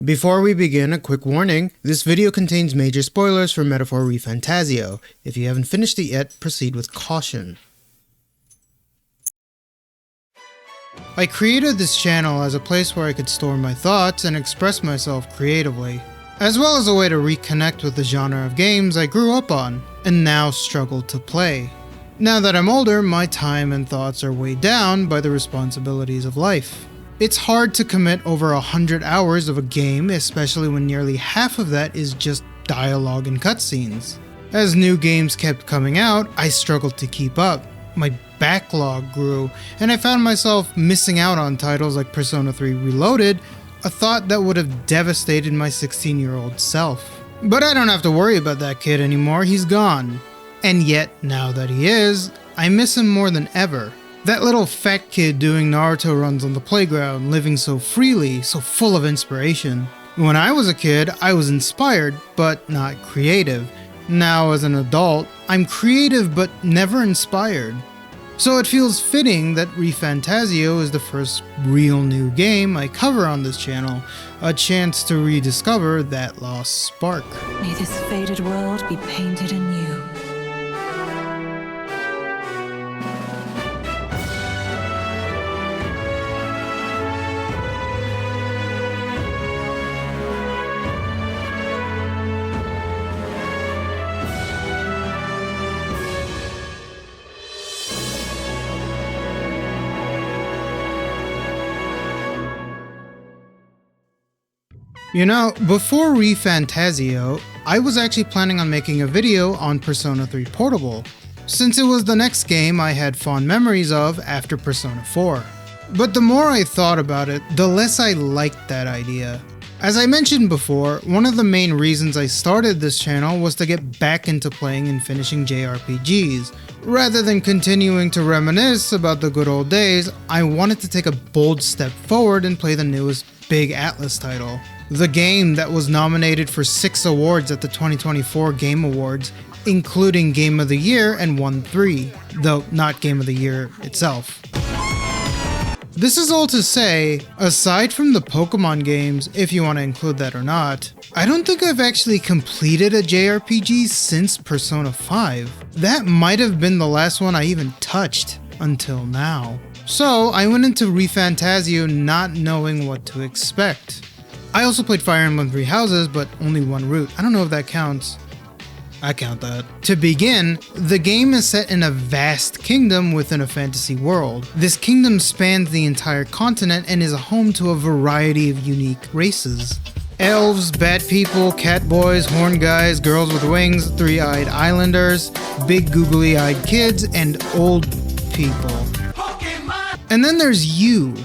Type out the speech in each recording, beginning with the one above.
Before we begin, a quick warning. This video contains major spoilers for Metaphor ReFantazio. If you haven't finished it yet, proceed with caution. I created this channel as a place where I could store my thoughts and express myself creatively, as well as a way to reconnect with the genre of games I grew up on, and now struggle to play. Now that I'm older, my time and thoughts are weighed down by the responsibilities of life. It's hard to commit over 100 hours of a game, especially when nearly half of that is just dialogue and cutscenes. As new games kept coming out, I struggled to keep up. My backlog grew, and I found myself missing out on titles like Persona 3 Reloaded, a thought that would have devastated my 16-year-old self. But I don't have to worry about that kid anymore, he's gone. And yet, now that he is, I miss him more than ever. That little fat kid doing Naruto runs on the playground, living so freely, so full of inspiration. When I was a kid, I was inspired, but not creative. Now as an adult, I'm creative but never inspired. So it feels fitting that ReFantazio is the first real new game I cover on this channel, a chance to rediscover that lost spark. May this faded world be painted anew. You know, before ReFantazio, I was actually planning on making a video on Persona 3 Portable, since it was the next game I had fond memories of after Persona 4. But the more I thought about it, the less I liked that idea. As I mentioned before, one of the main reasons I started this channel was to get back into playing and finishing JRPGs. Rather than continuing to reminisce about the good old days, I wanted to take a bold step forward and play the newest big Atlus title. The game that was nominated for 6 awards at the 2024 Game Awards, including Game of the Year, and won 3, though not Game of the Year itself. This is all to say, aside from the Pokemon games, if you want to include that or not, I don't think I've actually completed a JRPG since Persona 5. That might have been the last one I even touched until now. So I went into ReFantazio not knowing what to expect. I also played Fire Emblem Three Houses, but only one route. I don't know if that counts. I count that. To begin, the game is set in a vast kingdom within a fantasy world. This kingdom spans the entire continent and is a home to a variety of unique races. Elves, bat people, cat boys, horn guys, girls with wings, three-eyed islanders, big googly-eyed kids, and old people. Pokemon! And then there's you,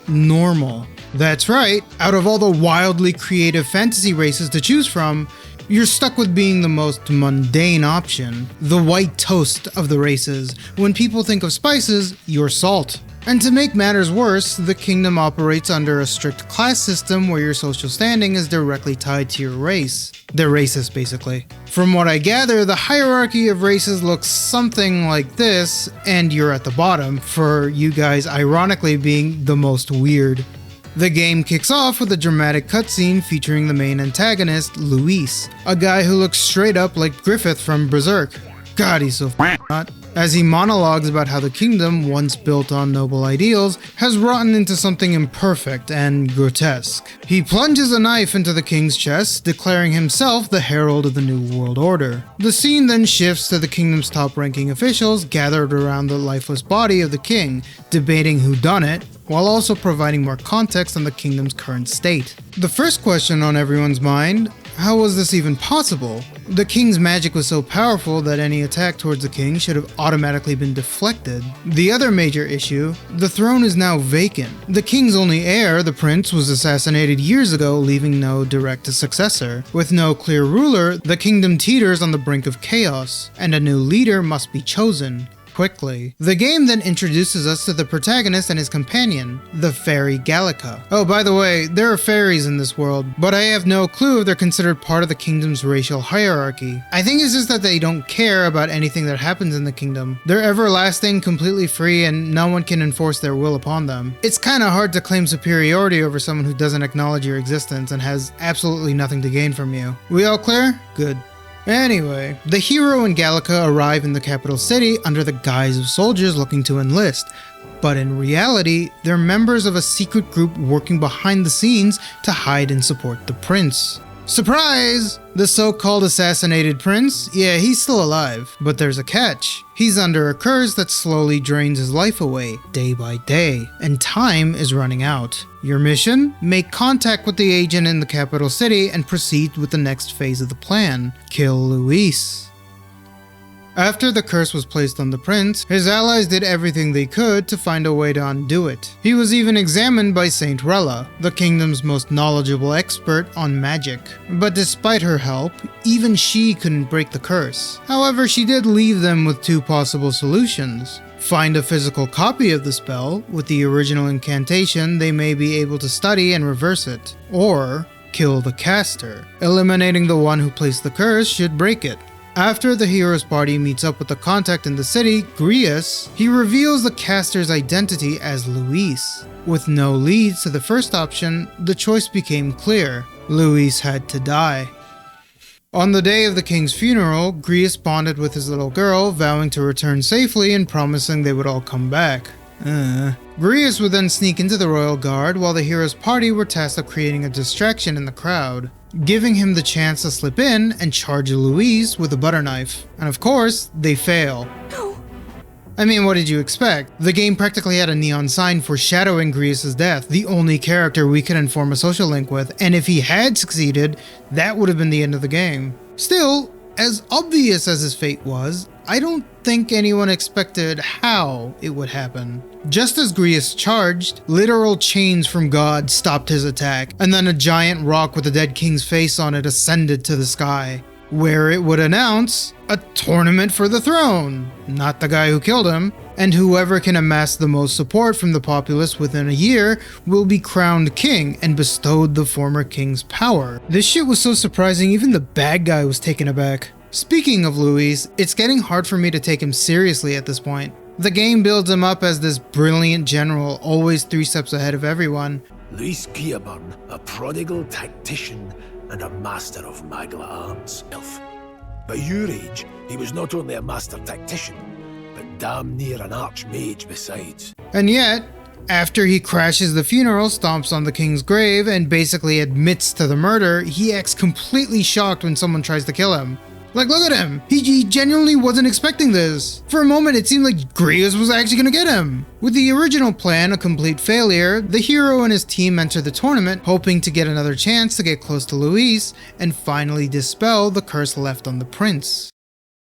normal. That's right, out of all the wildly creative fantasy races to choose from, you're stuck with being the most mundane option, the white toast of the races. When people think of spices, you're salt. And to make matters worse, the kingdom operates under a strict class system where your social standing is directly tied to your race. They're racist, basically. From what I gather, the hierarchy of races looks something like this, and you're at the bottom, for you guys ironically being the most weird. The game kicks off with a dramatic cutscene featuring the main antagonist, Luis, a guy who looks straight up like Griffith from Berserk. God, he's so hot. As he monologues about how the kingdom, once built on noble ideals, has rotten into something imperfect and grotesque. He plunges a knife into the king's chest, declaring himself the herald of the New World Order. The scene then shifts to the kingdom's top-ranking officials gathered around the lifeless body of the king, debating who done it, while also providing more context on the kingdom's current state. The first question on everyone's mind: how was this even possible? The king's magic was so powerful that any attack towards the king should have automatically been deflected. The other major issue: the throne is now vacant. The king's only heir, the prince, was assassinated years ago, leaving no direct successor. With no clear ruler, the kingdom teeters on the brink of chaos, and a new leader must be chosen. quickly. The game then introduces us to the protagonist and his companion, the fairy Gallica. Oh, by the way, there are fairies in this world, but I have no clue if they're considered part of the kingdom's racial hierarchy. I think it's just that they don't care about anything that happens in the kingdom. They're everlasting, completely free, and no one can enforce their will upon them. It's kinda hard to claim superiority over someone who doesn't acknowledge your existence and has absolutely nothing to gain from you. We all clear? Good. Anyway, the hero and Gallica arrive in the capital city under the guise of soldiers looking to enlist, but in reality, they're members of a secret group working behind the scenes to hide and support the prince. Surprise! The so-called assassinated prince? Yeah, he's still alive. But there's a catch. He's under a curse that slowly drains his life away, day by day, and time is running out. Your mission? Make contact with the agent in the capital city and proceed with the next phase of the plan. Kill Luis. After the curse was placed on the prince, his allies did everything they could to find a way to undo it. He was even examined by Saint Rella, the kingdom's most knowledgeable expert on magic. But despite her help, even she couldn't break the curse. However, she did leave them with two possible solutions. Find a physical copy of the spell. With the original incantation, they may be able to study and reverse it. Or kill the caster. Eliminating the one who placed the curse should break it. After the hero's party meets up with the contact in the city, Grius, he reveals the caster's identity as Luis. With no leads to the first option, the choice became clear. Luis had to die. On the day of the king's funeral, Grius bonded with his little girl, vowing to return safely and promising they would all come back. Grius would then sneak into the royal guard while the hero's party were tasked with creating a distraction in the crowd, giving him the chance to slip in and charge Luis with a butter knife. And of course, they fail. I mean, what did you expect? The game practically had a neon sign foreshadowing Grius' death, the only character we could inform a social link with, and if he had succeeded, that would have been the end of the game. Still, as obvious as his fate was, I don't think anyone expected how it would happen. Just as Grius charged, literal chains from God stopped his attack, and then a giant rock with the dead king's face on it ascended to the sky, where it would announce a tournament for the throne, not the guy who killed him, and whoever can amass the most support from the populace within a year will be crowned king and bestowed the former king's power. This shit was so surprising, even the bad guy was taken aback. Speaking of Luis, it's getting hard for me to take him seriously at this point. The game builds him up as this brilliant general, always 3 steps ahead of everyone. Luis Gearburn, a prodigal tactician and a master of Magla arts. By your age, he was not only a master tactician, but damn near an archmage besides. And yet, after he crashes the funeral, stomps on the king's grave, and basically admits to the murder, he acts completely shocked when someone tries to kill him. Like, look at him! He genuinely wasn't expecting this. For a moment, it seemed like Grius was actually gonna get him. With the original plan a complete failure, the hero and his team enter the tournament, hoping to get another chance to get close to Luis and finally dispel the curse left on the prince.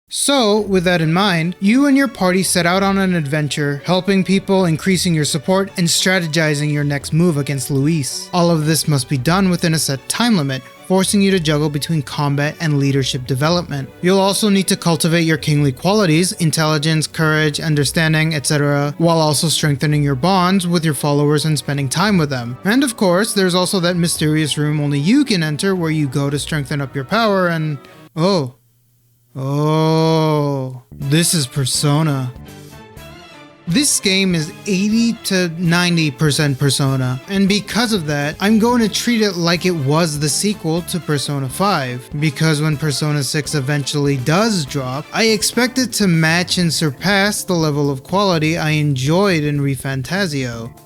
So, with that in mind, you and your party set out on an adventure, helping people, increasing your support, and strategizing your next move against Luis. All of this must be done within a set time limit, forcing you to juggle between combat and leadership development. You'll also need to cultivate your kingly qualities, intelligence, courage, understanding, etc., while also strengthening your bonds with your followers and spending time with them. And of course, there's also that mysterious room only you can enter where you go to strengthen up your power and... Oh, this is Persona. This game is 80 to 90% Persona, and because of that, I'm going to treat it like it was the sequel to Persona 5, because when Persona 6 eventually does drop, I expect it to match and surpass the level of quality I enjoyed in ReFantazio.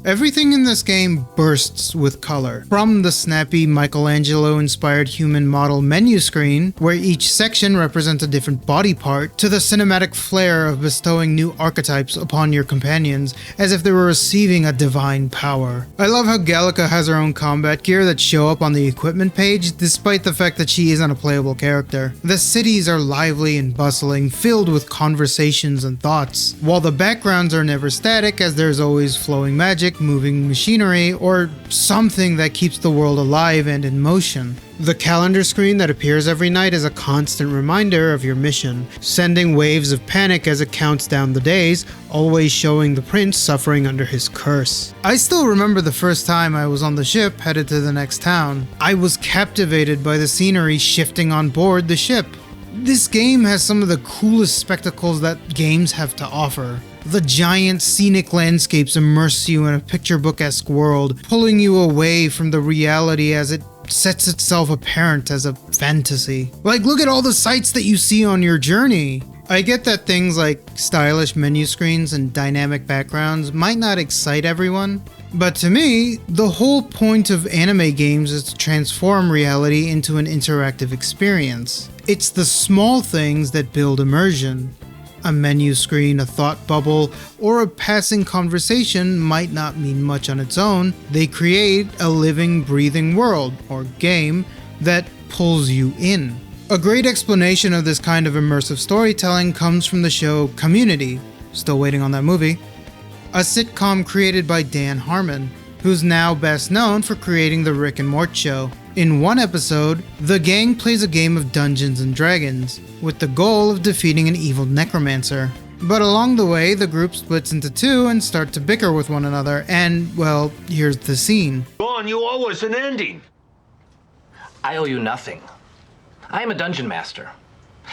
Everything in this game bursts with color. From the snappy Michelangelo-inspired human model menu screen, where each section represents a different body part, to the cinematic flair of bestowing new archetypes upon your companions, as if they were receiving a divine power. I love how Gallica has her own combat gear that show up on the equipment page, despite the fact that she isn't a playable character. The cities are lively and bustling, filled with conversations and thoughts, while the backgrounds are never static as there's always flowing magic gigantic moving machinery or something that keeps the world alive and in motion. The calendar screen that appears every night is a constant reminder of your mission, sending waves of panic as it counts down the days, always showing the prince suffering under his curse. I still remember the first time I was on the ship headed to the next town. I was captivated by the scenery shifting on board the ship. This game has some of the coolest spectacles that games have to offer. The giant scenic landscapes immerse you in a picture book-esque world, pulling you away from the reality as it sets itself apparent as a fantasy. Like, look at all the sights that you see on your journey. I get that things like stylish menu screens and dynamic backgrounds might not excite everyone, but to me, the whole point of anime games is to transform reality into an interactive experience. It's the small things that build immersion. A menu screen, a thought bubble, or a passing conversation might not mean much on its own. They create a living, breathing world, or game, that pulls you in. A great explanation of this kind of immersive storytelling comes from the show Community, still waiting on that movie, a sitcom created by Dan Harmon, who's now best known for creating the Rick and Morty show. In one episode, the gang plays a game of Dungeons and Dragons, with the goal of defeating an evil necromancer. But along the way, the group splits into two and start to bicker with one another, and, well, here's the scene. Go on, you owe us an ending. I owe you nothing. I am a dungeon master.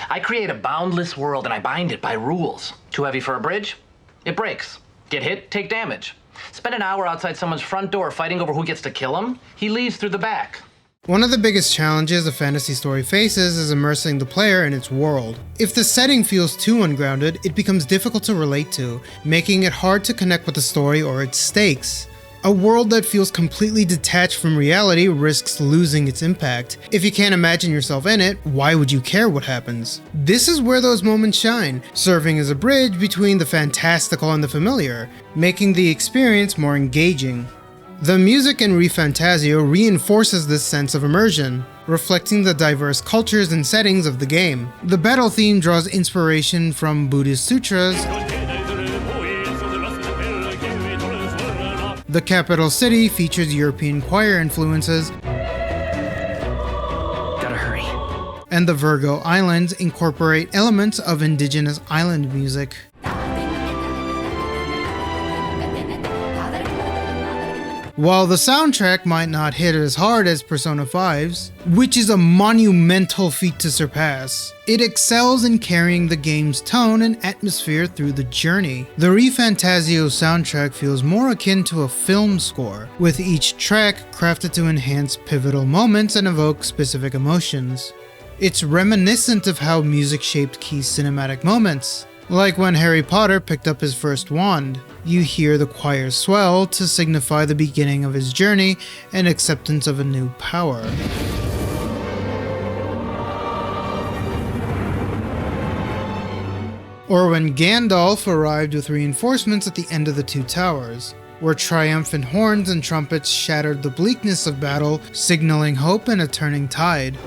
I create a boundless world and I bind it by rules. Too heavy for a bridge? It breaks. Get hit, take damage. Spend an hour outside someone's front door fighting over who gets to kill him? He leaves through the back. One of the biggest challenges a fantasy story faces is immersing the player in its world. If the setting feels too ungrounded, it becomes difficult to relate to, making it hard to connect with the story or its stakes. A world that feels completely detached from reality risks losing its impact. If you can't imagine yourself in it, why would you care what happens? This is where those moments shine, serving as a bridge between the fantastical and the familiar, making the experience more engaging. The music in ReFantazio reinforces this sense of immersion, reflecting the diverse cultures and settings of the game. The battle theme draws inspiration from Buddhist sutras. The capital city features European choir influences. Gotta hurry. And the Virgo Islands incorporate elements of indigenous island music. While the soundtrack might not hit as hard as Persona 5's, which is a monumental feat to surpass, it excels in carrying the game's tone and atmosphere through the journey. The ReFantazio soundtrack feels more akin to a film score, with each track crafted to enhance pivotal moments and evoke specific emotions. It's reminiscent of how music shaped key cinematic moments. Like when Harry Potter picked up his first wand, you hear the choir swell to signify the beginning of his journey and acceptance of a new power. Or when Gandalf arrived with reinforcements at the end of the Two Towers, where triumphant horns and trumpets shattered the bleakness of battle, signaling hope and a turning tide.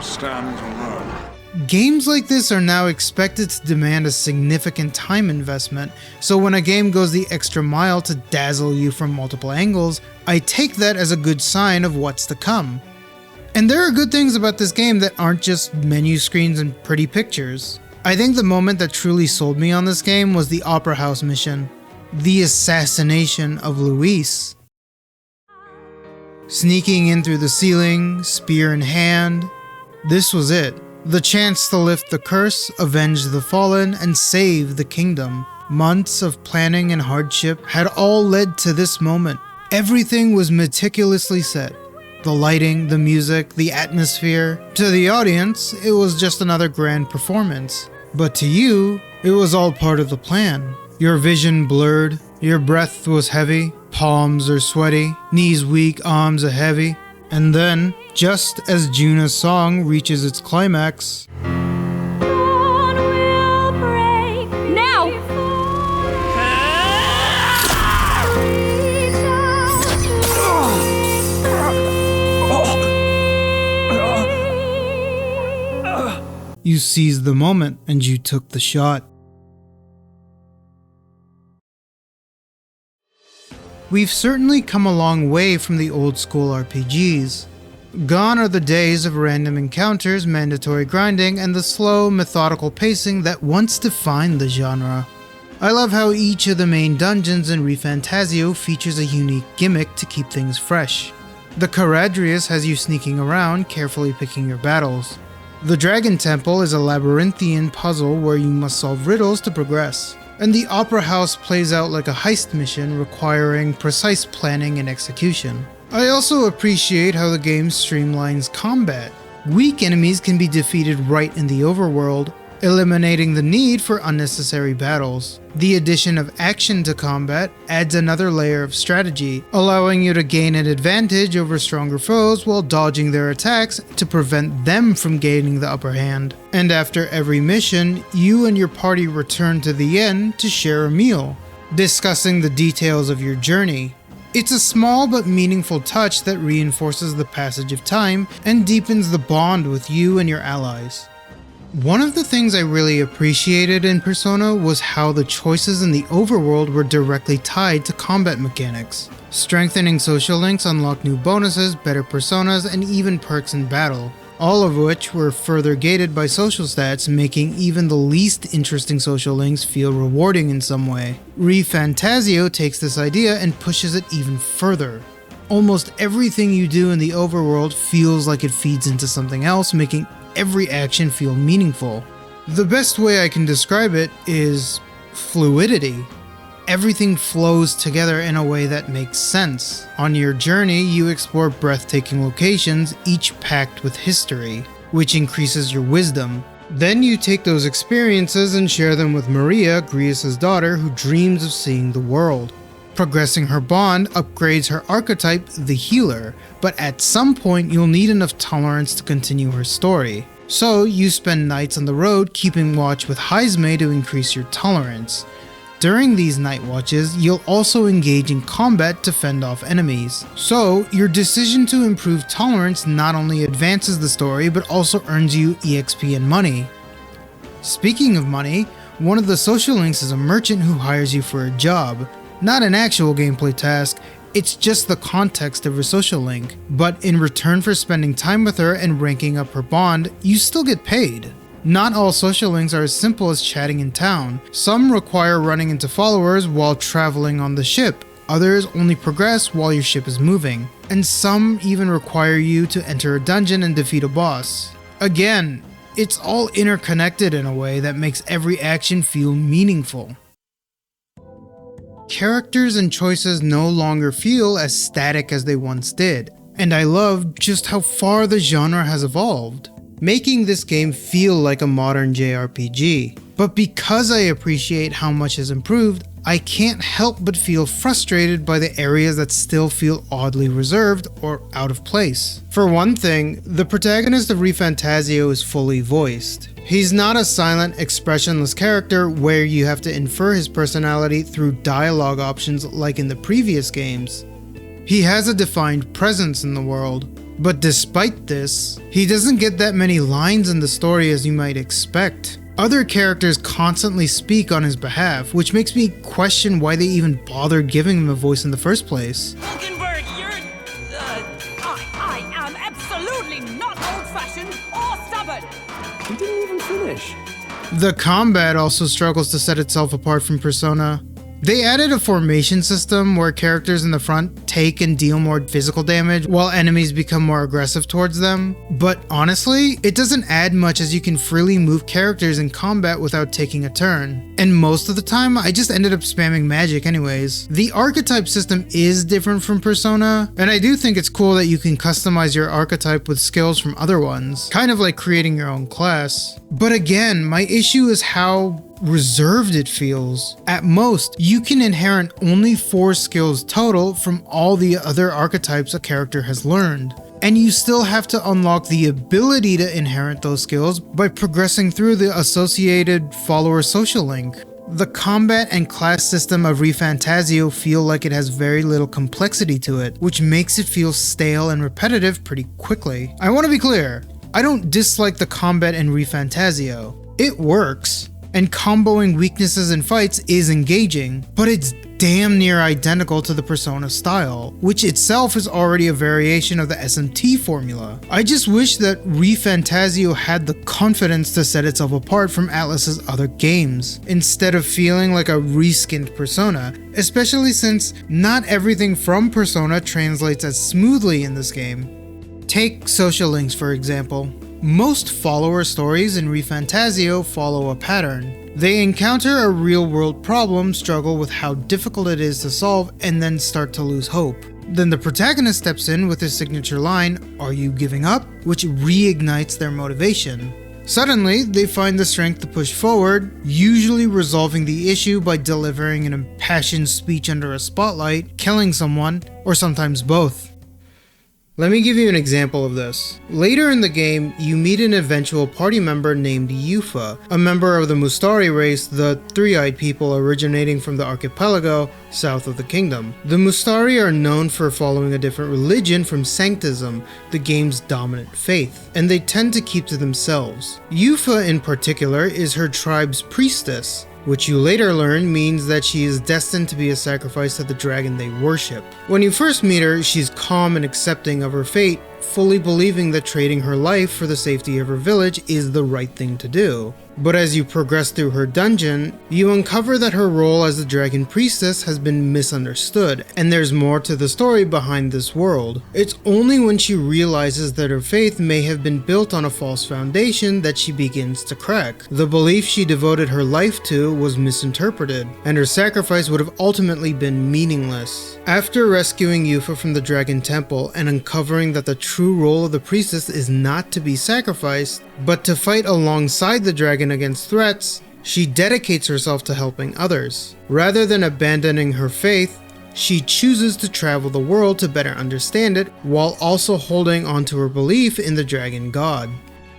Stands alone. Games like this are now expected to demand a significant time investment, so when a game goes the extra mile to dazzle you from multiple angles, I take that as a good sign of what's to come. And there are good things about this game that aren't just menu screens and pretty pictures. I think the moment that truly sold me on this game was the Opera House mission, the assassination of Luis. Sneaking in through the ceiling, spear in hand, this was it. The chance to lift the curse, avenge the fallen, and save the kingdom. Months of planning and hardship had all led to this moment. Everything was meticulously set. The lighting, the music, the atmosphere. To the audience, it was just another grand performance. But to you, it was all part of the plan. Your vision blurred, your breath was heavy, palms are sweaty, knees weak, arms are heavy. And then, just as Juna's song reaches its climax, Dawn will break now. seized the moment and you took the shot. We've certainly come a long way from the old school RPGs. Gone are the days of random encounters, mandatory grinding, and the slow, methodical pacing that once defined the genre. I love how each of the main dungeons in ReFantazio features a unique gimmick to keep things fresh. The Caradrius has you sneaking around, carefully picking your battles. The Dragon Temple is a labyrinthian puzzle where you must solve riddles to progress. And the Opera House plays out like a heist mission requiring precise planning and execution. I also appreciate how the game streamlines combat. Weak enemies can be defeated right in the overworld, eliminating the need for unnecessary battles. The addition of action to combat adds another layer of strategy, allowing you to gain an advantage over stronger foes while dodging their attacks to prevent them from gaining the upper hand. And after every mission, you and your party return to the inn to share a meal, discussing the details of your journey. It's a small but meaningful touch that reinforces the passage of time and deepens the bond with you and your allies. One of the things I really appreciated in Persona was how the choices in the overworld were directly tied to combat mechanics. Strengthening social links unlocked new bonuses, better personas, and even perks in battle, all of which were further gated by social stats, making even the least interesting social links feel rewarding in some way. ReFantazio takes this idea and pushes it even further. Almost everything you do in the overworld feels like it feeds into something else, making every action feel meaningful. The best way I can describe it is fluidity. Everything flows together in a way that makes sense. On your journey, you explore breathtaking locations, each packed with history, which increases your wisdom. Then you take those experiences and share them with Maria, Grius' daughter, who dreams of seeing the world. Progressing her bond upgrades her archetype, the healer, but at some point you'll need enough tolerance to continue her story. So you spend nights on the road keeping watch with Heisme to increase your tolerance. During these night watches, you'll also engage in combat to fend off enemies. So your decision to improve tolerance not only advances the story, but also earns you EXP and money. Speaking of money, one of the social links is a merchant who hires you for a job. Not an actual gameplay task, it's just the context of her social link, but in return for spending time with her and ranking up her bond, you still get paid. Not all social links are as simple as chatting in town. Some require running into followers while traveling on the ship, others only progress while your ship is moving, and some even require you to enter a dungeon and defeat a boss. Again, it's all interconnected in a way that makes every action feel meaningful. Characters and choices no longer feel as static as they once did, and I love just how far the genre has evolved, making this game feel like a modern JRPG. But because I appreciate how much has improved, I can't help but feel frustrated by the areas that still feel oddly reserved or out of place. For one thing, the protagonist of ReFantazio is fully voiced. He's not a silent, expressionless character where you have to infer his personality through dialogue options like in the previous games. He has a defined presence in the world, but despite this, he doesn't get that many lines in the story as you might expect. Other characters constantly speak on his behalf, which makes me question why they even bothered giving him a voice in the first place. Hulkenberg, I am absolutely not old-fashioned or stubborn. He didn't even finish. The combat also struggles to set itself apart from Persona. They added a formation system where characters in the front take and deal more physical damage while enemies become more aggressive towards them. But honestly, it doesn't add much as you can freely move characters in combat without taking a turn. And most of the time, I just ended up spamming magic anyways. The archetype system is different from Persona, and I do think it's cool that you can customize your archetype with skills from other ones, kind of like creating your own class. But again, my issue is how reserved it feels. At most, you can inherit only 4 skills total from all the other archetypes a character has learned. And you still have to unlock the ability to inherit those skills by progressing through the associated follower social link. The combat and class system of ReFantazio feel like it has very little complexity to it, which makes it feel stale and repetitive pretty quickly. I want to be clear, I don't dislike the combat in ReFantazio. It works, and comboing weaknesses in fights is engaging, but it's damn near identical to the Persona style, which itself is already a variation of the SMT formula. I just wish that ReFantazio had the confidence to set itself apart from Atlus's other games, instead of feeling like a reskinned Persona, especially since not everything from Persona translates as smoothly in this game. Take social links for example. Most follower stories in ReFantazio follow a pattern. They encounter a real-world problem, struggle with how difficult it is to solve, and then start to lose hope. Then the protagonist steps in with his signature line, "Are you giving up?" which reignites their motivation. Suddenly, they find the strength to push forward, usually resolving the issue by delivering an impassioned speech under a spotlight, killing someone, or sometimes both. Let me give you an example of this. Later in the game, you meet an eventual party member named Eu-Pha, a member of the Mustari race, the three-eyed people originating from the archipelago south of the kingdom. The Mustari are known for following a different religion from Sanctism, the game's dominant faith, and they tend to keep to themselves. Eu-Pha in particular is her tribe's priestess, which you later learn means that she is destined to be a sacrifice to the dragon they worship. When you first meet her, she's calm and accepting of her fate, fully believing that trading her life for the safety of her village is the right thing to do. But as you progress through her dungeon, you uncover that her role as the dragon priestess has been misunderstood, and there's more to the story behind this world. It's only when she realizes that her faith may have been built on a false foundation that she begins to crack. The belief she devoted her life to was misinterpreted, and her sacrifice would have ultimately been meaningless. After rescuing Eu-Pha from the dragon temple and uncovering that the true role of the priestess is not to be sacrificed, but to fight alongside the dragon against threats, she dedicates herself to helping others. Rather than abandoning her faith, she chooses to travel the world to better understand it, while also holding onto her belief in the dragon god.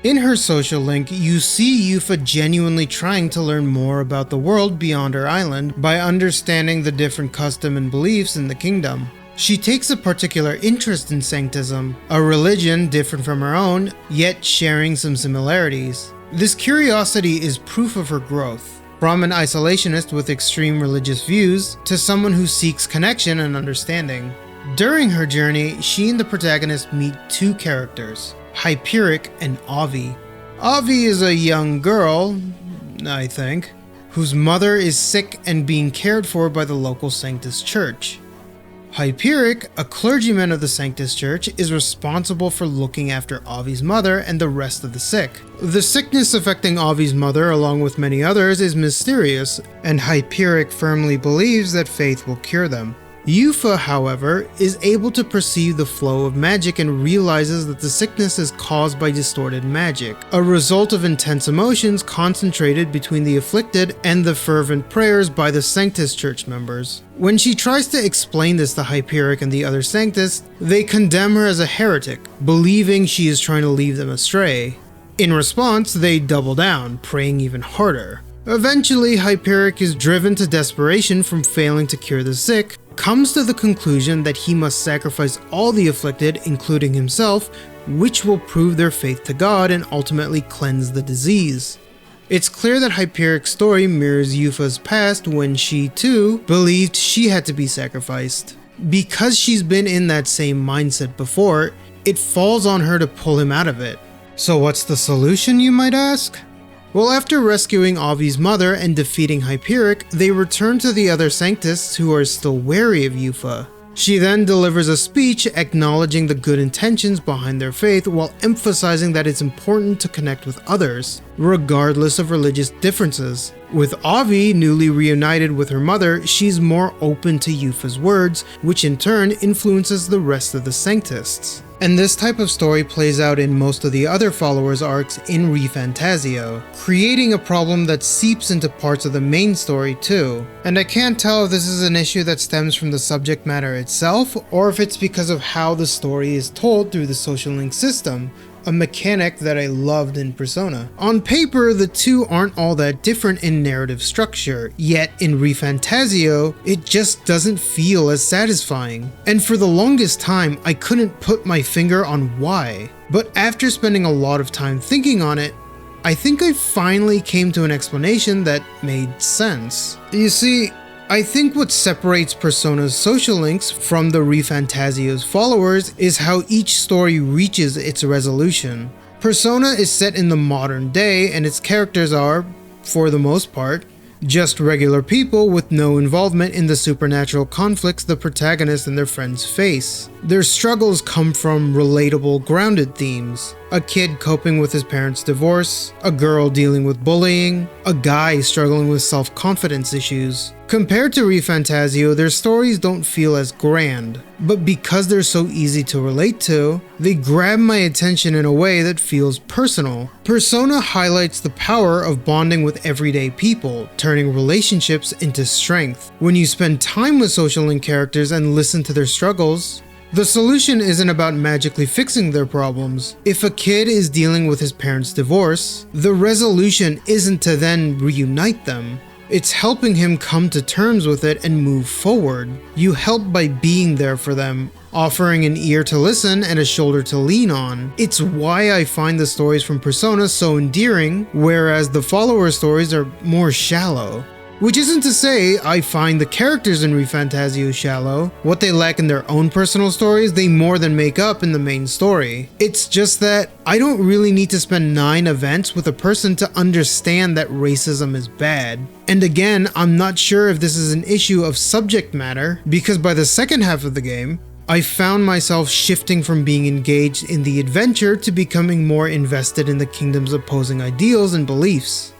In her social link, you see Eu-Pha genuinely trying to learn more about the world beyond her island by understanding the different customs and beliefs in the kingdom. She takes a particular interest in Sanctism, a religion different from her own, yet sharing some similarities. This curiosity is proof of her growth, from an isolationist with extreme religious views to someone who seeks connection and understanding. During her journey, she and the protagonist meet two characters, Hyperic and Avi. Avi is a young girl, I think, whose mother is sick and being cared for by the local Sanctus Church. Hyperic, a clergyman of the Sanctus Church, is responsible for looking after Avi's mother and the rest of the sick. The sickness affecting Avi's mother, along with many others, is mysterious, and Hyperic firmly believes that faith will cure them. Eu-Pha, however, is able to perceive the flow of magic and realizes that the sickness is caused by distorted magic, a result of intense emotions concentrated between the afflicted and the fervent prayers by the Sanctus Church members. When she tries to explain this to Hyperic and the other Sanctus, they condemn her as a heretic, believing she is trying to lead them astray. In response, they double down, praying even harder. Eventually, Hyperic is driven to desperation from failing to cure the sick, comes to the conclusion that he must sacrifice all the afflicted, including himself, which will prove their faith to God and ultimately cleanse the disease. It's clear that Hyperic's story mirrors Eu-Pha's past when she, too, believed she had to be sacrificed. Because she's been in that same mindset before, it falls on her to pull him out of it. So what's the solution, you might ask? Well, after rescuing Avi's mother and defeating Hyperic, they return to the other Sanctists who are still wary of Eu-Pha. She then delivers a speech acknowledging the good intentions behind their faith while emphasizing that it's important to connect with others, regardless of religious differences. With Avi newly reunited with her mother, she's more open to Eu-Pha's words, which in turn influences the rest of the Sanctists. And this type of story plays out in most of the other followers' arcs in ReFantazio, creating a problem that seeps into parts of the main story too. And I can't tell if this is an issue that stems from the subject matter itself, or if it's because of how the story is told through the social link system. a mechanic that I loved in Persona. On paper, the two aren't all that different in narrative structure, yet in ReFantazio, it just doesn't feel as satisfying. And for the longest time, I couldn't put my finger on why. But after spending a lot of time thinking on it, I think I finally came to an explanation that made sense. You see, I think what separates Persona's social links from the ReFantazio's followers is how each story reaches its resolution. Persona is set in the modern day and its characters are, for the most part, just regular people with no involvement in the supernatural conflicts the protagonist and their friends face. Their struggles come from relatable, grounded themes. A kid coping with his parents' divorce, a girl dealing with bullying, a guy struggling with self-confidence issues. Compared to ReFantazio, their stories don't feel as grand, but because they're so easy to relate to, they grab my attention in a way that feels personal. Persona highlights the power of bonding with everyday people, turning relationships into strength. When you spend time with social link characters and listen to their struggles, the solution isn't about magically fixing their problems. If a kid is dealing with his parents' divorce, the resolution isn't to then reunite them. It's helping him come to terms with it and move forward. You help by being there for them, offering an ear to listen and a shoulder to lean on. It's why I find the stories from Persona so endearing, whereas the follower stories are more shallow. Which isn't to say I find the characters in ReFantazio shallow. What they lack in their own personal stories, they more than make up in the main story. It's just that I don't really need to spend 9 events with a person to understand that racism is bad. And again, I'm not sure if this is an issue of subject matter, because by the second half of the game, I found myself shifting from being engaged in the adventure to becoming more invested in the kingdom's opposing ideals and beliefs.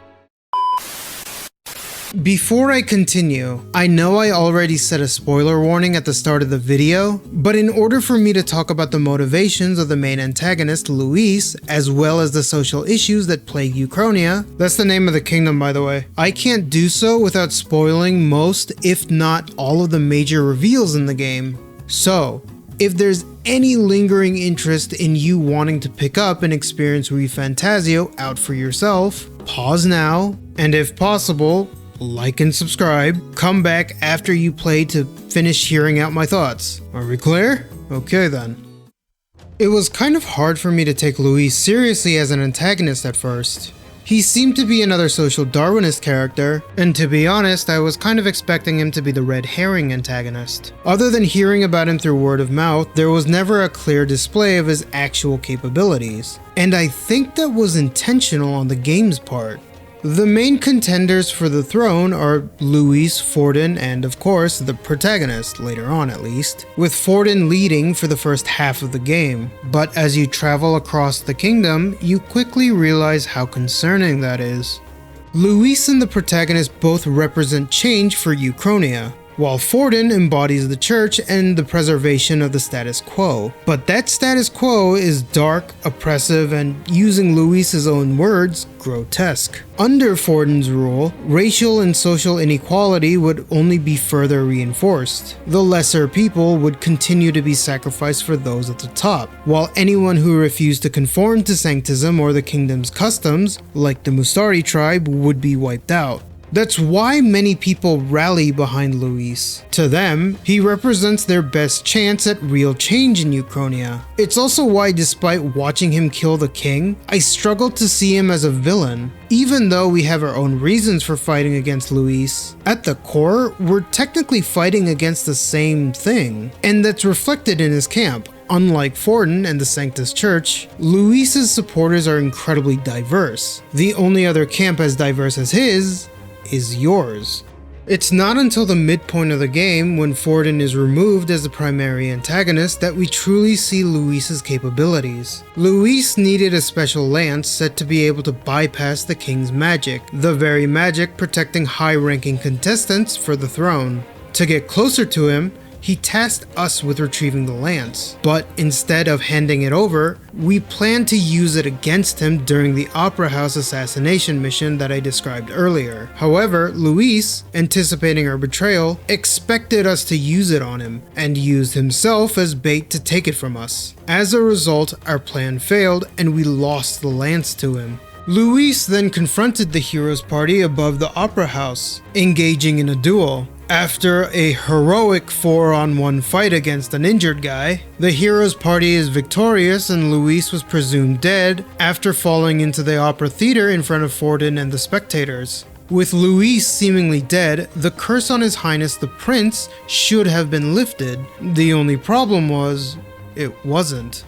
Before I continue, I know I already said a spoiler warning at the start of the video, but in order for me to talk about the motivations of the main antagonist, Luis, as well as the social issues that plague Uchronia, that's the name of the kingdom by the way, I can't do so without spoiling most, if not all of the major reveals in the game. So, if there's any lingering interest in you wanting to pick up and experience ReFantazio out for yourself, pause now, and if possible, like and subscribe. Come back after you play to finish hearing out my thoughts. Are we clear? Okay then. It was kind of hard for me to take Luis seriously as an antagonist at first. He seemed to be another social Darwinist character, and to be honest, I was kind of expecting him to be the red herring antagonist. Other than hearing about him through word of mouth, there was never a clear display of his actual capabilities. And I think that was intentional on the game's part. The main contenders for the throne are Luis, Forden, and of course the protagonist, later on at least, with Forden leading for the first half of the game. But as you travel across the kingdom, you quickly realize how concerning that is. Luis and the protagonist both represent change for Uchronia, while Forden embodies the church and the preservation of the status quo. But that status quo is dark, oppressive, and, using Luis's own words, grotesque. Under Forden's rule, racial and social inequality would only be further reinforced. The lesser people would continue to be sacrificed for those at the top, while anyone who refused to conform to Sanctism or the kingdom's customs, like the Mustari tribe, would be wiped out. That's why many people rally behind Luis. To them, he represents their best chance at real change in Uchronia. It's also why, despite watching him kill the king, I struggled to see him as a villain. Even though we have our own reasons for fighting against Luis, at the core, we're technically fighting against the same thing, and that's reflected in his camp. Unlike Forden and the Sanctus Church, Luis's supporters are incredibly diverse. The only other camp as diverse as his is yours. It's not until the midpoint of the game, when Forden is removed as the primary antagonist, that we truly see Luis's capabilities. Luis needed a special lance set to be able to bypass the king's magic, the very magic protecting high-ranking contestants for the throne. To get closer to him, he tasked us with retrieving the lance, but instead of handing it over, we planned to use it against him during the Opera House assassination mission that I described earlier. However, Luis, anticipating our betrayal, expected us to use it on him, and used himself as bait to take it from us. As a result, our plan failed and we lost the lance to him. Luis then confronted the hero's party above the Opera House, engaging in a duel. After a heroic 4-on-1 fight against an injured guy, the hero's party is victorious and Luis was presumed dead after falling into the opera theater in front of Forden and the spectators. With Luis seemingly dead, the curse on His Highness the Prince should have been lifted. The only problem was, it wasn't.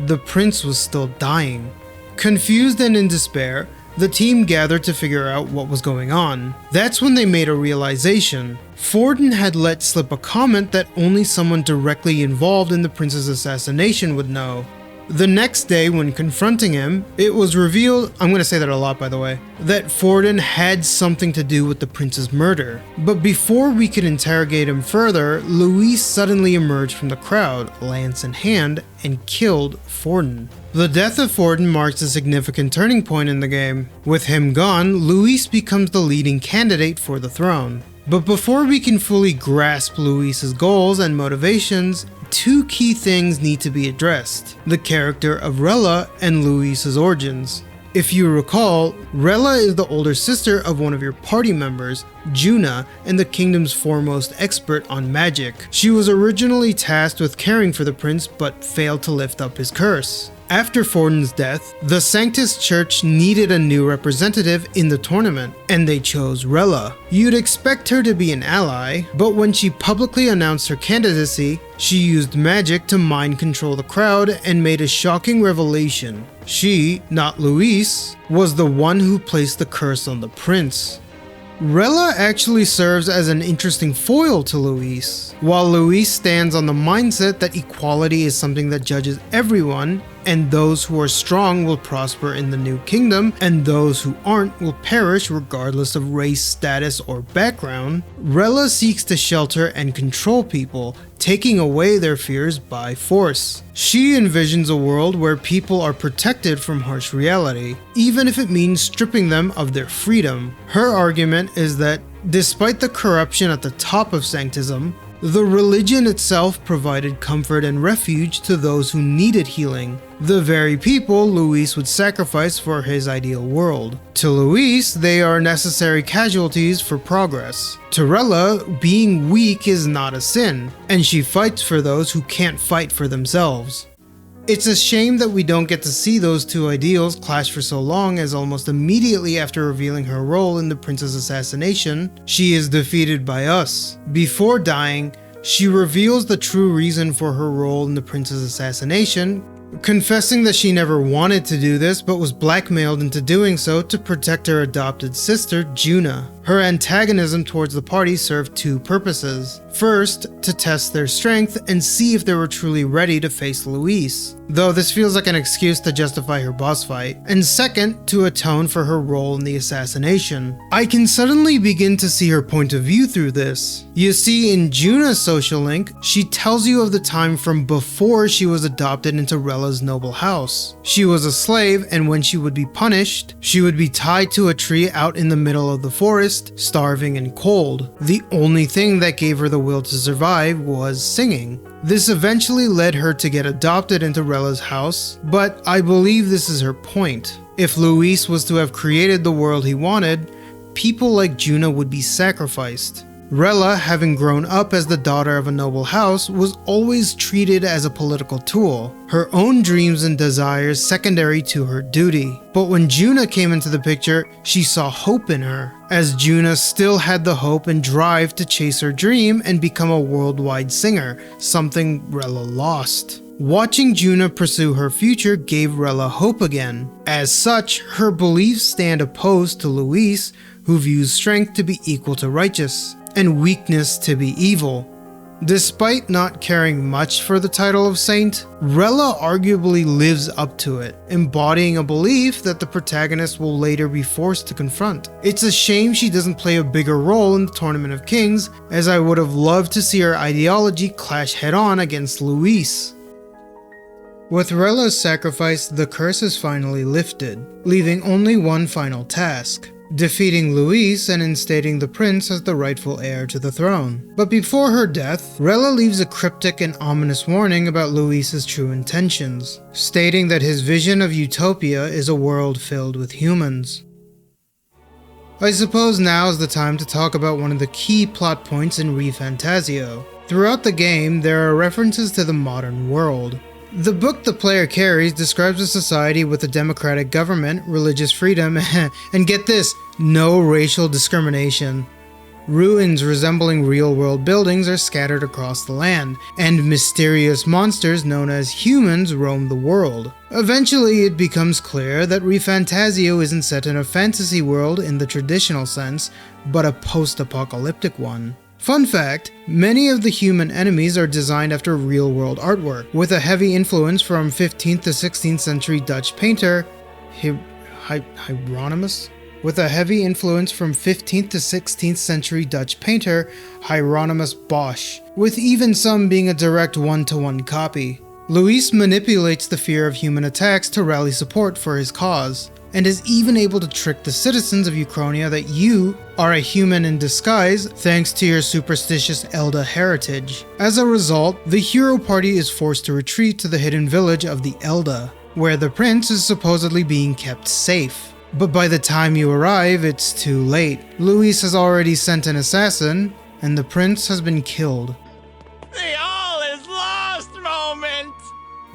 The prince was still dying. Confused and in despair, the team gathered to figure out what was going on. That's when they made a realization. Forden had let slip a comment that only someone directly involved in the prince's assassination would know. The next day, when confronting him, it was revealed, I'm going to say that a lot by the way, that Forden had something to do with the prince's murder. But before we could interrogate him further, Luis suddenly emerged from the crowd, lance in hand, and killed Forden. The death of Forden marks a significant turning point in the game. With him gone, Luis becomes the leading candidate for the throne. But before we can fully grasp Luis's goals and motivations, two key things need to be addressed: the character of Rella and Luis's origins. If you recall, Rella is the older sister of one of your party members, Juna, and the kingdom's foremost expert on magic. She was originally tasked with caring for the prince but failed to lift up his curse. After Forden's death, the Sanctus Church needed a new representative in the tournament, and they chose Rella. You'd expect her to be an ally, but when she publicly announced her candidacy, she used magic to mind control the crowd and made a shocking revelation. She, not Luis, was the one who placed the curse on the prince. Rella actually serves as an interesting foil to Luis. While Luis stands on the mindset that equality is something that judges everyone, and those who are strong will prosper in the new kingdom, and those who aren't will perish regardless of race, status, or background, Rella seeks to shelter and control people, taking away their fears by force. She envisions a world where people are protected from harsh reality, even if it means stripping them of their freedom. Her argument is that, despite the corruption at the top of Sanctism, the religion itself provided comfort and refuge to those who needed healing, the very people Luis would sacrifice for his ideal world. To Luis, they are necessary casualties for progress. To Rella, being weak is not a sin, and she fights for those who can't fight for themselves. It's a shame that we don't get to see those two ideals clash for so long, as almost immediately after revealing her role in the prince's assassination, she is defeated by us. Before dying, she reveals the true reason for her role in the prince's assassination, confessing that she never wanted to do this but was blackmailed into doing so to protect her adopted sister, Juna. Her antagonism towards the party served two purposes. First, to test their strength and see if they were truly ready to face Luis, though this feels like an excuse to justify her boss fight. And second, to atone for her role in the assassination. I can suddenly begin to see her point of view through this. You see, in Juna's social link, she tells you of the time from before she was adopted into Rella's noble house. She was a slave, and when she would be punished, she would be tied to a tree out in the middle of the forest, starving and cold. The only thing that gave her the will to survive was singing. This eventually led her to get adopted into Rella's house, but I believe this is her point. If Luis was to have created the world he wanted, people like Juna would be sacrificed. Rella, having grown up as the daughter of a noble house, was always treated as a political tool, her own dreams and desires secondary to her duty. But when Juna came into the picture, she saw hope in her, as Juna still had the hope and drive to chase her dream and become a worldwide singer, something Rella lost. Watching Juna pursue her future gave Rella hope again. As such, her beliefs stand opposed to Luis, who views strength to be equal to righteous, and weakness to be evil. Despite not caring much for the title of saint, Rella arguably lives up to it, embodying a belief that the protagonist will later be forced to confront. It's a shame she doesn't play a bigger role in the Tournament of Kings, as I would have loved to see her ideology clash head-on against Luis. With Rella's sacrifice, the curse is finally lifted, leaving only one final task: defeating Luis and instating the prince as the rightful heir to the throne. But before her death, Rella leaves a cryptic and ominous warning about Luis's true intentions, stating that his vision of utopia is a world filled with humans. I suppose now is the time to talk about one of the key plot points in ReFantazio. Throughout the game, there are references to the modern world. The book the player carries describes a society with a democratic government, religious freedom, and get this, no racial discrimination. Ruins resembling real-world buildings are scattered across the land, and mysterious monsters known as humans roam the world. Eventually, it becomes clear that ReFantazio isn't set in a fantasy world in the traditional sense, but a post-apocalyptic one. Fun fact, many of the human enemies are designed after real-world artwork, with a heavy influence from 15th to 16th century Dutch painter Hieronymus? With a heavy influence from 15th to 16th century Dutch painter Hieronymus Bosch, with even some being a direct one-to-one copy. Luis manipulates the fear of human attacks to rally support for his cause, and is even able to trick the citizens of Uchronia that you are a human in disguise thanks to your superstitious Elda heritage. As a result, the hero party is forced to retreat to the hidden village of the Elda, where the prince is supposedly being kept safe. But by the time you arrive, it's too late. Luis has already sent an assassin, and the prince has been killed. The all is lost moment!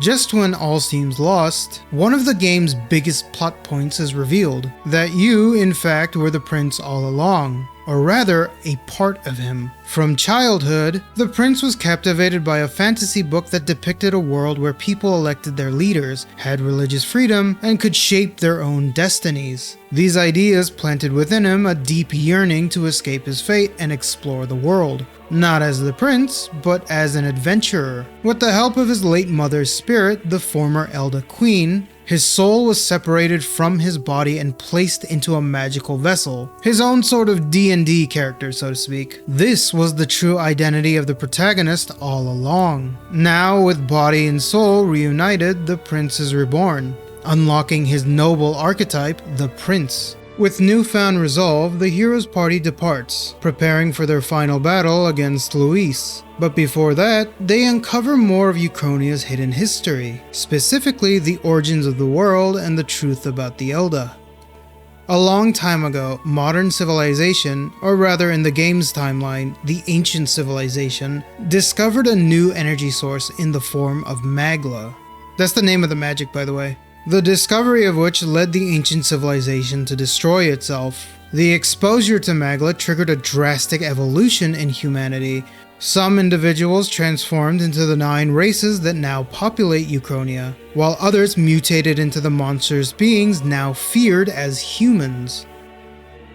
Just when all seems lost, one of the game's biggest plot points is revealed, that you, in fact, were the prince all along, or rather, a part of him. From childhood, the prince was captivated by a fantasy book that depicted a world where people elected their leaders, had religious freedom, and could shape their own destinies. These ideas planted within him a deep yearning to escape his fate and explore the world. Not as the prince, but as an adventurer. With the help of his late mother's spirit, the former Elda Queen, his soul was separated from his body and placed into a magical vessel. His own sort of D&D character, so to speak. This was the true identity of the protagonist all along. Now, with body and soul reunited, the prince is reborn, unlocking his noble archetype, the prince. With newfound resolve, the hero's party departs, preparing for their final battle against Luis. But before that, they uncover more of Uchronia's hidden history, specifically the origins of the world and the truth about the Elda. A long time ago, modern civilization, or rather in the game's timeline, the ancient civilization, discovered a new energy source in the form of Magla. That's the name of the magic, by the way. The discovery of which led the ancient civilization to destroy itself. The exposure to Magla triggered a drastic evolution in humanity. Some individuals transformed into the 9 races that now populate Uchronia, while others mutated into the monstrous beings now feared as humans.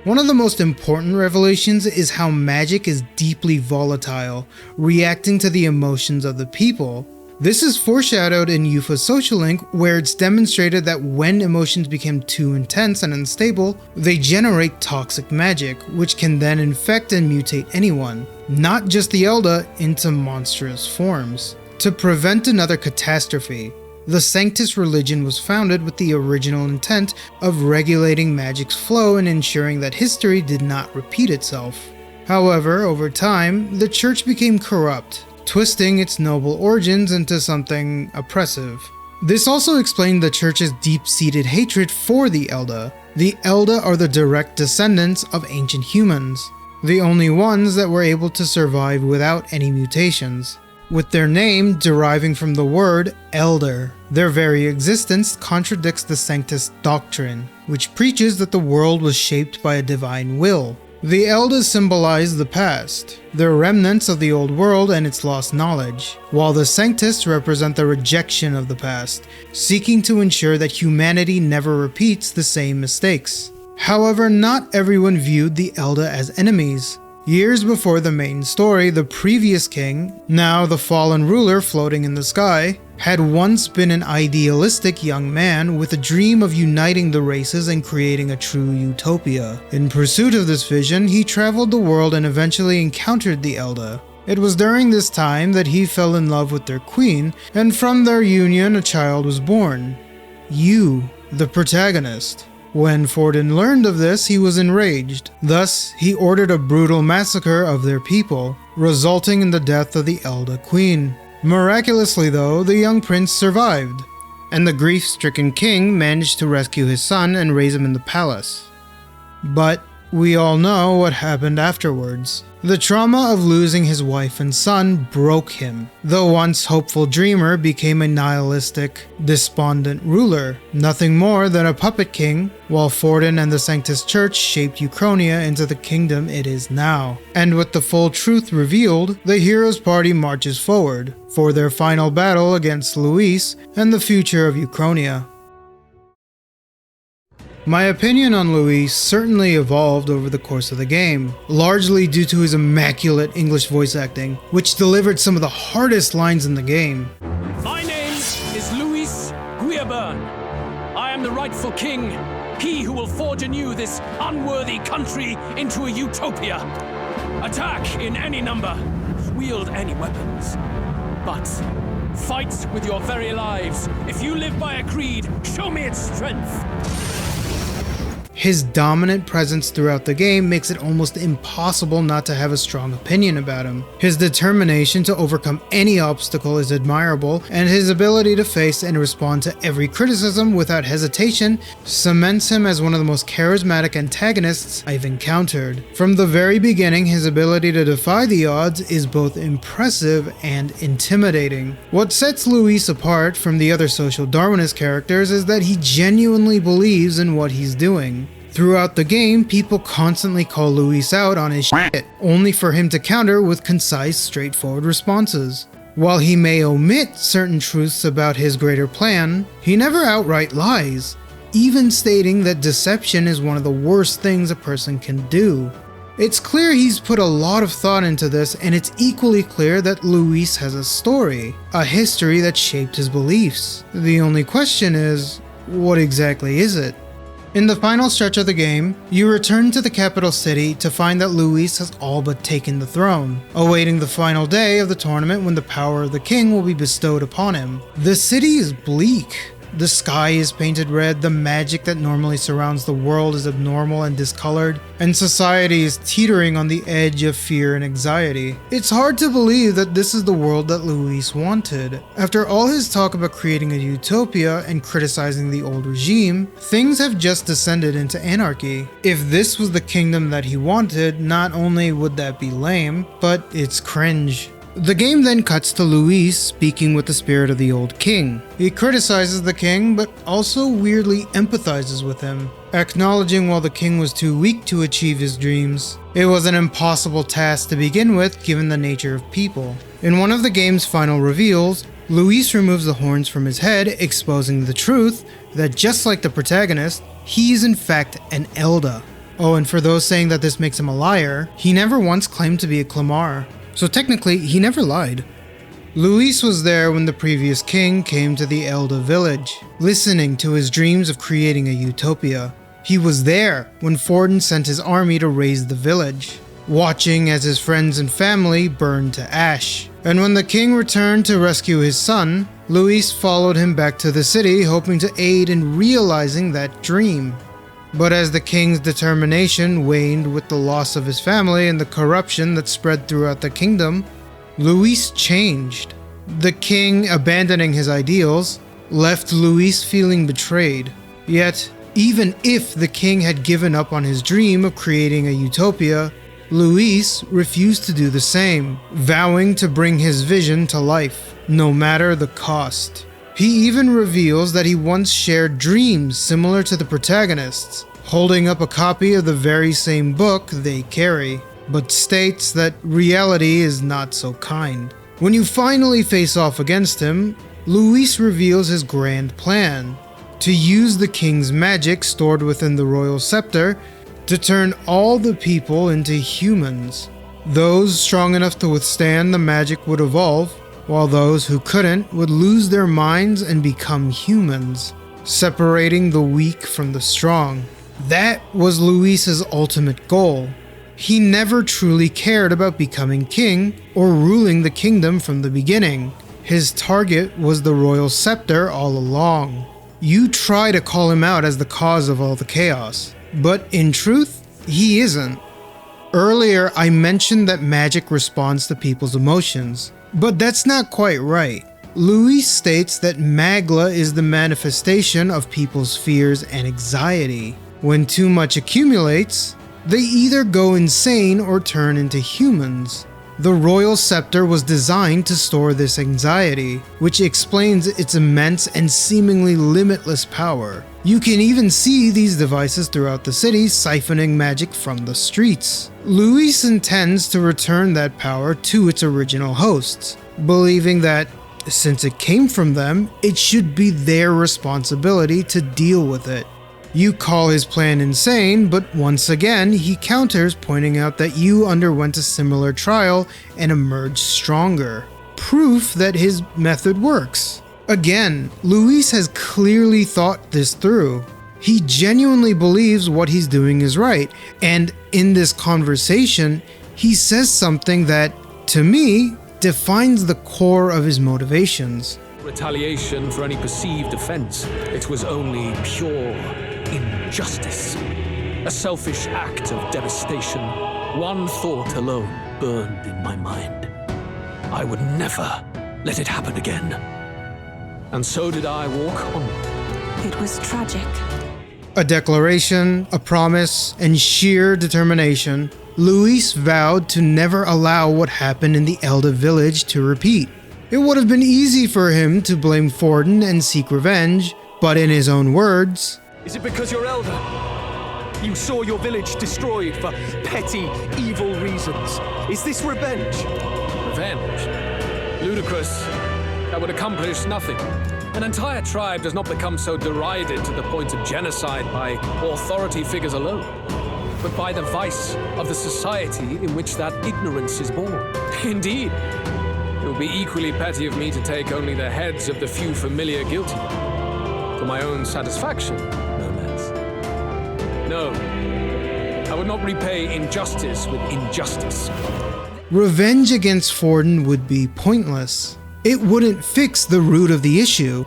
One of the most important revelations is how magic is deeply volatile, reacting to the emotions of the people. This is foreshadowed in Eu-Pha Social Link, where it's demonstrated that when emotions become too intense and unstable, they generate toxic magic, which can then infect and mutate anyone, not just the Elda, into monstrous forms. To prevent another catastrophe, the Sanctus religion was founded with the original intent of regulating magic's flow and ensuring that history did not repeat itself. However, over time, the church became corrupt, twisting its noble origins into something oppressive. This also explained the church's deep-seated hatred for the Elda. The Elda are the direct descendants of ancient humans, the only ones that were able to survive without any mutations, with their name deriving from the word elder. Their very existence contradicts the Sanctus doctrine, which preaches that the world was shaped by a divine will. The Eldas symbolize the past, the remnants of the old world and its lost knowledge, while the Sanctus represent the rejection of the past, seeking to ensure that humanity never repeats the same mistakes. However, not everyone viewed the Elda as enemies. Years before the main story, the previous king, now the fallen ruler floating in the sky, had once been an idealistic young man with a dream of uniting the races and creating a true utopia. In pursuit of this vision, he traveled the world and eventually encountered the Elda. It was during this time that he fell in love with their queen, and from their union a child was born. You, the protagonist. When Forden learned of this, he was enraged. Thus, he ordered a brutal massacre of their people, resulting in the death of the Elda queen. Miraculously though, the young prince survived, and the grief-stricken king managed to rescue his son and raise him in the palace. But we all know what happened afterwards. The trauma of losing his wife and son broke him. The once hopeful dreamer became a nihilistic, despondent ruler, nothing more than a puppet king, while Forden and the Sanctus Church shaped Uchronia into the kingdom it is now. And with the full truth revealed, the hero's party marches forward for their final battle against Luis and the future of Uchronia. My opinion on Luis certainly evolved over the course of the game, largely due to his immaculate English voice acting, which delivered some of the hardest lines in the game. My name is Luis Guiaburn. I am the rightful king, he who will forge anew this unworthy country into a utopia. Attack in any number, wield any weapons, but fight with your very lives. If you live by a creed, show me its strength. His dominant presence throughout the game makes it almost impossible not to have a strong opinion about him. His determination to overcome any obstacle is admirable, and his ability to face and respond to every criticism without hesitation cements him as one of the most charismatic antagonists I've encountered. From the very beginning, his ability to defy the odds is both impressive and intimidating. What sets Luis apart from the other social Darwinist characters is that he genuinely believes in what he's doing. Throughout the game, people constantly call Luis out on his shit, only for him to counter with concise, straightforward responses. While he may omit certain truths about his greater plan, he never outright lies, even stating that deception is one of the worst things a person can do. It's clear he's put a lot of thought into this, and it's equally clear that Luis has a story, a history that shaped his beliefs. The only question is, what exactly is it? In the final stretch of the game, you return to the capital city to find that Luis has all but taken the throne, awaiting the final day of the tournament when the power of the king will be bestowed upon him. The city is bleak. The sky is painted red, the magic that normally surrounds the world is abnormal and discolored, and society is teetering on the edge of fear and anxiety. It's hard to believe that this is the world that Luis wanted. After all his talk about creating a utopia and criticizing the old regime, things have just descended into anarchy. If this was the kingdom that he wanted, not only would that be lame, but it's cringe. The game then cuts to Luis speaking with the spirit of the old king. He criticizes the king, but also weirdly empathizes with him, acknowledging while the king was too weak to achieve his dreams, it was an impossible task to begin with given the nature of people. In one of the game's final reveals, Luis removes the horns from his head, exposing the truth that just like the protagonist, he is in fact an Elda. Oh, and for those saying that this makes him a liar, he never once claimed to be a Clamar. So technically, he never lied. Luis was there when the previous king came to the Elda village, listening to his dreams of creating a utopia. He was there when Forden sent his army to raise the village, watching as his friends and family burned to ash. And when the king returned to rescue his son, Luis followed him back to the city, hoping to aid in realizing that dream. But as the king's determination waned with the loss of his family and the corruption that spread throughout the kingdom, Luis changed. The king, abandoning his ideals, left Luis feeling betrayed. Yet, even if the king had given up on his dream of creating a utopia, Luis refused to do the same, vowing to bring his vision to life, no matter the cost. He even reveals that he once shared dreams similar to the protagonists, holding up a copy of the very same book they carry, but states that reality is not so kind. When you finally face off against him, Luis reveals his grand plan: to use the king's magic stored within the royal scepter to turn all the people into humans. Those strong enough to withstand the magic would evolve, while those who couldn't would lose their minds and become humans, separating the weak from the strong. That was Luis's ultimate goal. He never truly cared about becoming king or ruling the kingdom from the beginning. His target was the royal scepter all along. You try to call him out as the cause of all the chaos, but in truth, he isn't. Earlier, I mentioned that magic responds to people's emotions, but that's not quite right. Luis states that Magla is the manifestation of people's fears and anxiety. When too much accumulates, they either go insane or turn into humans. The royal scepter was designed to store this anxiety, which explains its immense and seemingly limitless power. You can even see these devices throughout the city siphoning magic from the streets. Luis intends to return that power to its original hosts, believing that since it came from them, it should be their responsibility to deal with it. You call his plan insane, but once again, he counters, pointing out that you underwent a similar trial and emerged stronger. Proof that his method works. Again, Luis has clearly thought this through. He genuinely believes what he's doing is right, and in this conversation, he says something that, to me, defines the core of his motivations. Retaliation for any perceived offense. It was only pure injustice. A selfish act of devastation. One thought alone burned in my mind. I would never let it happen again. And so did I walk onward. It was tragic. A declaration, a promise, and sheer determination, Luis vowed to never allow what happened in the Elder village to repeat. It would have been easy for him to blame Forden and seek revenge, but in his own words, "Is it because you're Elder? You saw your village destroyed for petty, evil reasons. Is this revenge?" Revenge? Ludicrous. That would accomplish nothing. An entire tribe does not become so derided to the point of genocide by authority figures alone, but by the vice of the society in which that ignorance is born. Indeed, it would be equally petty of me to take only the heads of the few familiar guilty, for my own satisfaction, no less. No, I would not repay injustice with injustice. revenge against Forden would be pointless. It wouldn't fix the root of the issue.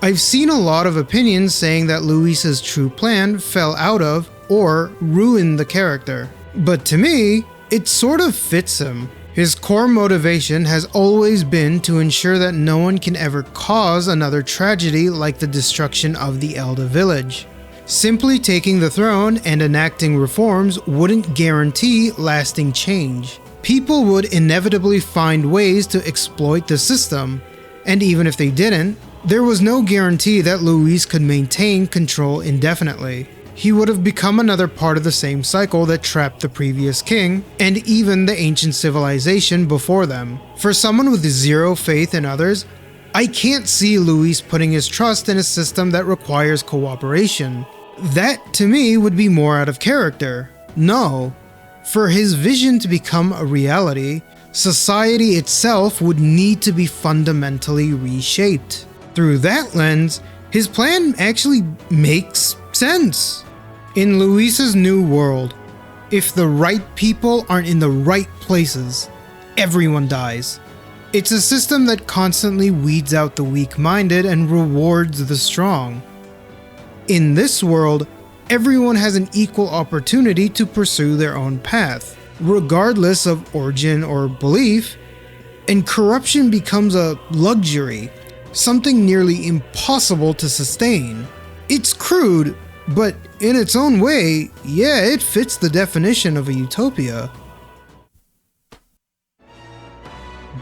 I've seen a lot of opinions saying that Luis's true plan fell out of or ruined the character. But to me, it sort of fits him. His core motivation has always been to ensure that no one can ever cause another tragedy like the destruction of the Elder village. Simply taking the throne and enacting reforms wouldn't guarantee lasting change. People would inevitably find ways to exploit the system, and even if they didn't, there was no guarantee that Luis could maintain control indefinitely. He would have become another part of the same cycle that trapped the previous king, and even the ancient civilization before them. For someone with zero faith in others, I can't see Luis putting his trust in a system that requires cooperation. That, to me, would be more out of character. No. For his vision to become a reality, society itself would need to be fundamentally reshaped. Through that lens, his plan actually makes sense. In Luis's new world, if the right people aren't in the right places, everyone dies. It's a system that constantly weeds out the weak-minded and rewards the strong. In this world, everyone has an equal opportunity to pursue their own path, regardless of origin or belief, and corruption becomes a luxury, something nearly impossible to sustain. It's crude, but in its own way, yeah, it fits the definition of a utopia.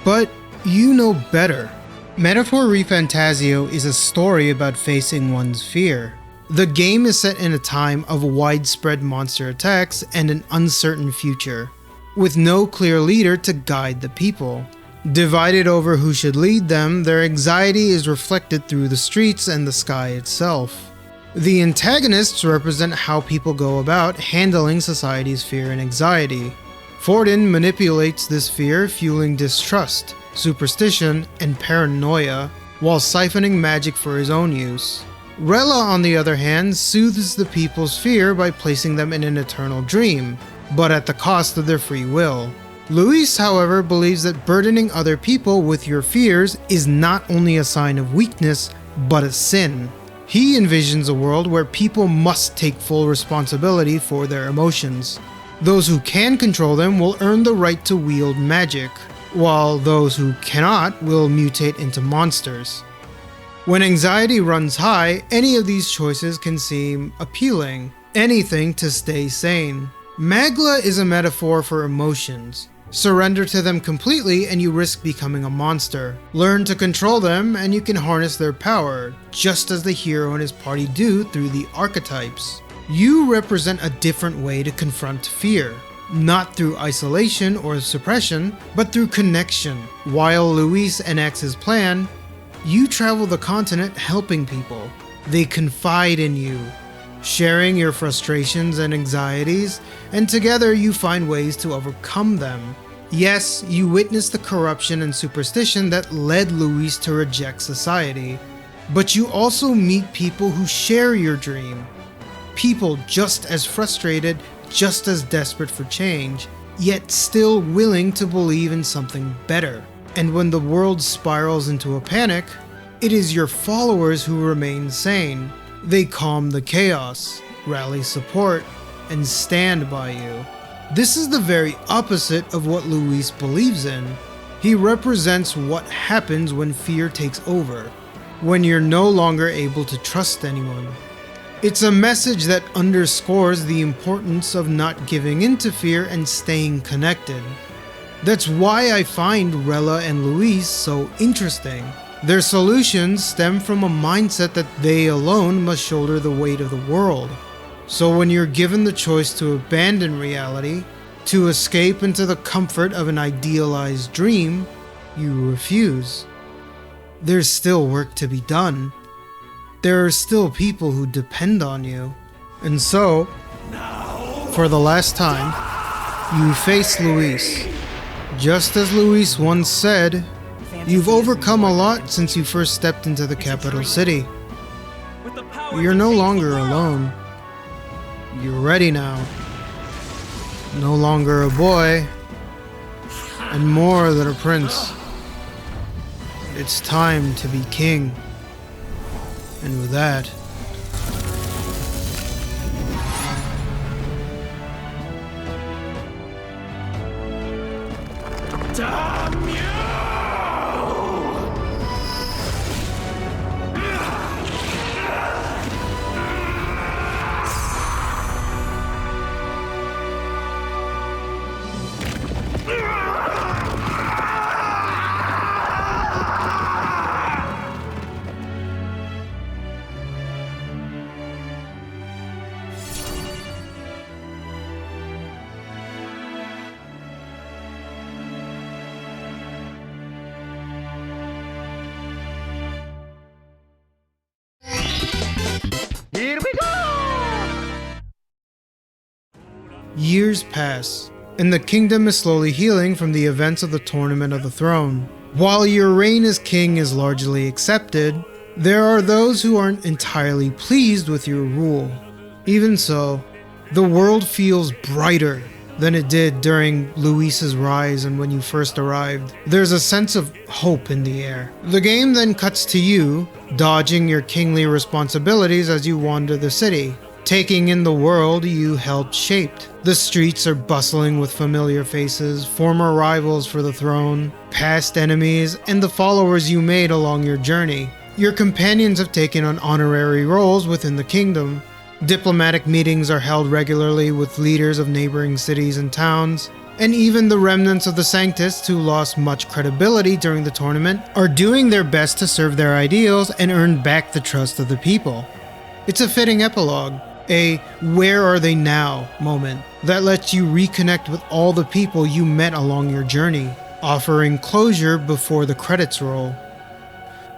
But you know better. Metaphor ReFantazio is a story about facing one's fear. The game is set in a time of widespread monster attacks and an uncertain future, with no clear leader to guide the people. Divided over who should lead them, their anxiety is reflected through the streets and the sky itself. The antagonists represent how people go about handling society's fear and anxiety. Forden manipulates this fear, fueling distrust, superstition, and paranoia, while siphoning magic for his own use. Rella, on the other hand, soothes the people's fear by placing them in an eternal dream, but at the cost of their free will. Luis, however, believes that burdening other people with your fears is not only a sign of weakness, but a sin. He envisions a world where people must take full responsibility for their emotions. Those who can control them will earn the right to wield magic, while those who cannot will mutate into monsters. When anxiety runs high, any of these choices can seem appealing. Anything to stay sane. Magla is a metaphor for emotions. Surrender to them completely and you risk becoming a monster. Learn to control them and you can harness their power, just as the hero and his party do through the archetypes. You represent a different way to confront fear. Not through isolation or suppression, but through connection. While Luis enacts his plan, you travel the continent helping people. They confide in you, sharing your frustrations and anxieties, and together you find ways to overcome them. Yes, you witness the corruption and superstition that led Luis to reject society, but you also meet people who share your dream. People just as frustrated, just as desperate for change, yet still willing to believe in something better. And when the world spirals into a panic, it is your followers who remain sane. They calm the chaos, rally support, and stand by you. This is the very opposite of what Luis believes in. He represents what happens when fear takes over, when you're no longer able to trust anyone. It's a message that underscores the importance of not giving in to fear and staying connected. That's why I find Rella and Luis so interesting. Their solutions stem from a mindset that they alone must shoulder the weight of the world. So when you're given the choice to abandon reality, to escape into the comfort of an idealized dream, you refuse. There's still work to be done. There are still people who depend on you. And so, for the last time, you face Luis. Just as Luis once said, you've overcome a lot since you first stepped into the capital city. You're no longer alone. You're ready now. No longer a boy, and more than a prince. It's time to be king. And with that, damn you! years pass, and the kingdom is slowly healing from the events of the Tournament of the Throne. While your reign as king is largely accepted, there are those who aren't entirely pleased with your rule. Even so, the world feels brighter than it did during Luis's rise and when you first arrived. There's a sense of hope in the air. The game then cuts to you, dodging your kingly responsibilities as you wander the city, taking in the world you helped shape. The streets are bustling with familiar faces, former rivals for the throne, past enemies, and the followers you made along your journey. Your companions have taken on honorary roles within the kingdom. Diplomatic meetings are held regularly with leaders of neighboring cities and towns, and even the remnants of the Sanctists who lost much credibility during the tournament are doing their best to serve their ideals and earn back the trust of the people. It's a fitting epilogue, a "where are they now" moment that lets you reconnect with all the people you met along your journey, offering closure before the credits roll.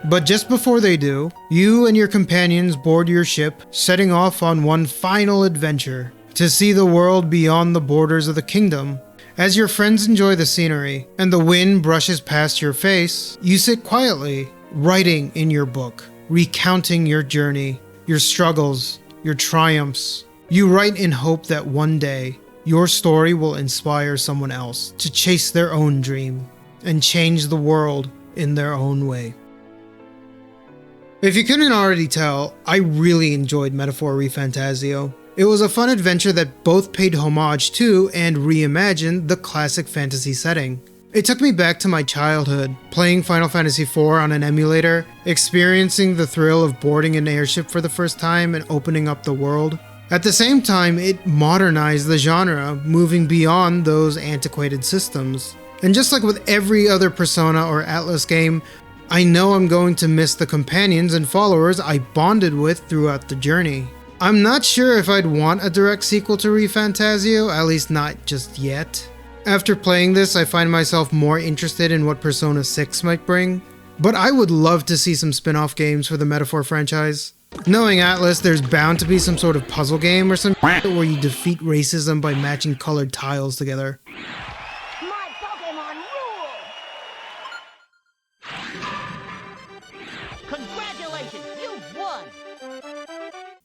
But just before they do, you and your companions board your ship, setting off on one final adventure to see the world beyond the borders of the kingdom. As your friends enjoy the scenery and the wind brushes past your face, you sit quietly, writing in your book, recounting your journey, your struggles, your triumphs. You write in hope that one day, your story will inspire someone else to chase their own dream and change the world in their own way. If you couldn't already tell, I really enjoyed Metaphor ReFantazio. It was a fun adventure that both paid homage to and reimagined the classic fantasy setting. It took me back to my childhood, playing Final Fantasy IV on an emulator, experiencing the thrill of boarding an airship for the first time and opening up the world. At the same time, it modernized the genre, moving beyond those antiquated systems. And just like with every other Persona or Atlus game, I know I'm going to miss the companions and followers I bonded with throughout the journey. I'm not sure if I'd want a direct sequel to ReFantazio, at least not just yet. After playing this, I find myself more interested in what Persona 6 might bring, but I would love to see some spin-off games for the Metaphor franchise. Knowing Atlus, there's bound to be some sort of puzzle game or some where you defeat racism by matching colored tiles together. My Pokemon rule! Congratulations, you've won!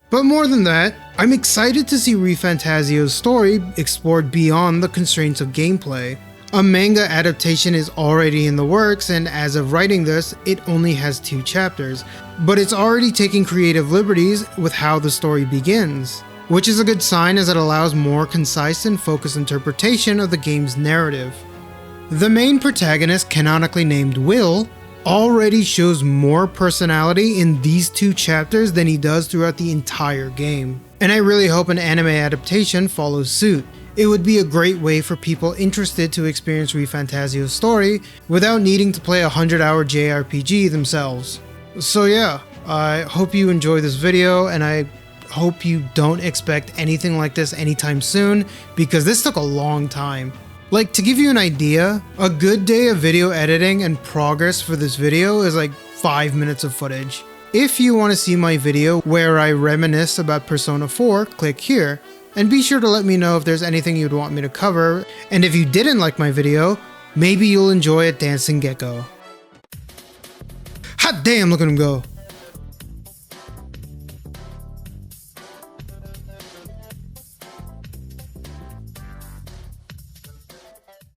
But more than that, I'm excited to see ReFantazio's story explored beyond the constraints of gameplay. A manga adaptation is already in the works, and as of writing this, it only has 2 chapters, but it's already taking creative liberties with how the story begins, which is a good sign as it allows more concise and focused interpretation of the game's narrative. The main protagonist, canonically named Will, already shows more personality in these 2 chapters than he does throughout the entire game, and I really hope an anime adaptation follows suit. It would be a great way for people interested to experience ReFantazio's story without needing to play a 100-hour JRPG themselves. So yeah, I hope you enjoy this video, and I hope you don't expect anything like this anytime soon, because this took a long time. Like, to give you an idea, a good day of video editing and progress for this video is like 5 minutes of footage. If you want to see my video where I reminisce about Persona 4, click here. And be sure to let me know if there's anything you'd want me to cover, and if you didn't like my video, maybe you'll enjoy a dancing gecko. Hot damn, look at him go!